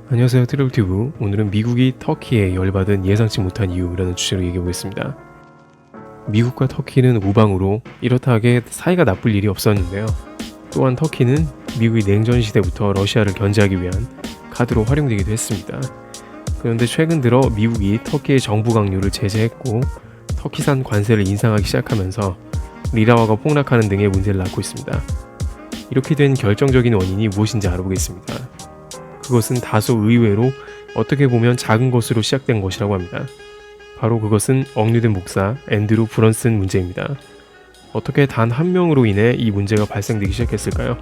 안녕하세요, 트래블튜브. 오늘은 미국이 터키에 열받은 예상치 못한 이유라는 주제로 얘기해보겠습니다. 미국과 터키는 우방으로 이렇다하게 사이가 나쁠 일이 없었는데요. 또한 터키는 미국이 냉전 시대부터 러시아를 견제하기 위한 카드로 활용되기도 했습니다. 그런데 최근 들어 미국이 터키의 정부 강요를 제재했고 터키산 관세를 인상하기 시작하면서 리라화가 폭락하는 등의 문제를 낳고 있습니다. 이렇게 된 결정적인 원인이 무엇인지 알아보겠습니다. 그것은 다소 의외로 어떻게 보면 작은 것으로 시작된 것이라고 합니다. 바로 그것은 억류된 목사 앤드루 브런슨 문제입니다. 어떻게 단 한 명으로 인해 이 문제가 발생되기 시작했을까요?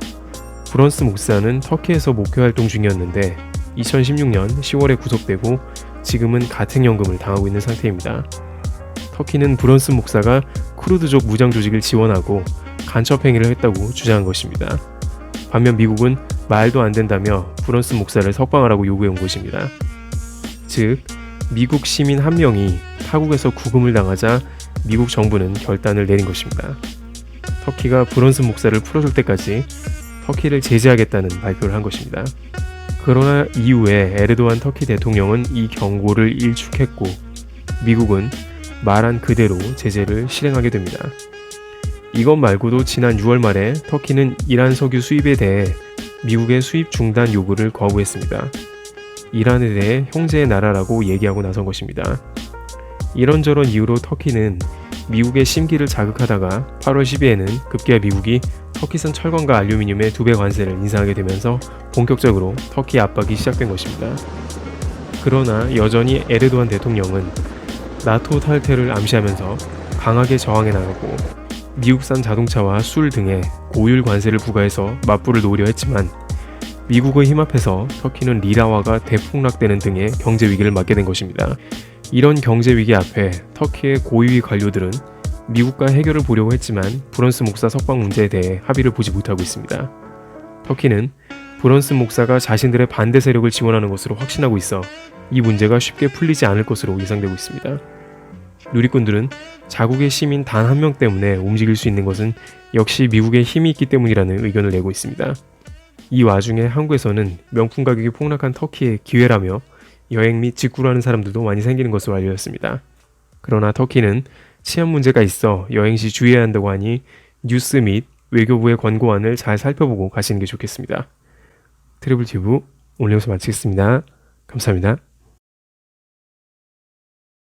브런슨 목사는 터키에서 목회 활동 중이었는데 2016년 10월에 구속되고 지금은 가택연금을 당하고 있는 상태입니다. 터키는 브런슨 목사가 쿠르드족 무장 조직을 지원하고 간첩 행위를 했다고 주장한 것입니다. 반면 미국은 말도 안 된다며 브런슨 목사를 석방하라고 요구해온 것입니다. 즉, 미국 시민 한 명이 타국에서 구금을 당하자 미국 정부는 결단을 내린 것입니다. 터키가 브런슨 목사를 풀어줄 때까지 터키를 제재하겠다는 발표를 한 것입니다. 그러나 이후에 에르도안 터키 대통령은 이 경고를 일축했고 미국은 말한 그대로 제재를 실행하게 됩니다. 이것 말고도 지난 6월 말에 터키는 이란 석유 수입에 대해 미국의 수입 중단 요구를 거부했습니다. 이란에 대해 형제의 나라라고 얘기하고 나선 것입니다. 이런저런 이유로 터키는 미국의 심기를 자극하다가 8월 10일에는 급기야 미국이 터키산 철강과 알루미늄의 2배 관세를 인상하게 되면서 본격적으로 터키 압박이 시작된 것입니다. 그러나 여전히 에르도안 대통령은 나토 탈퇴를 암시하면서 강하게 저항해 나가고 미국산 자동차와 술 등의 고율 관세를 부과해서 맞불을 놓으려 했지만 미국의 힘 앞에서 터키는 리라화가 대폭락되는 등의 경제 위기를 맞게 된 것입니다. 이런 경제 위기 앞에 터키의 고위위 관료들은 미국과 해결을 보려고 했지만 브런슨 목사 석방 문제에 대해 합의를 보지 못하고 있습니다. 터키는 브런슨 목사가 자신들의 반대 세력을 지원하는 것으로 확신하고 있어 이 문제가 쉽게 풀리지 않을 것으로 예상되고 있습니다. 누리꾼들은 자국의 시민 단 한 명 때문에 움직일 수 있는 것은 역시 미국의 힘이 있기 때문이라는 의견을 내고 있습니다. 이 와중에 한국에서는 명품 가격이 폭락한 터키의 기회라며 여행 및 직구를 하는 사람들도 많이 생기는 것으로 알려졌습니다. 그러나 터키는 치안 문제가 있어 여행 시 주의해야 한다고 하니 뉴스 및 외교부의 권고안을 잘 살펴보고 가시는 게 좋겠습니다. 트래블튜브 오늘 여기서 마치겠습니다. 감사합니다.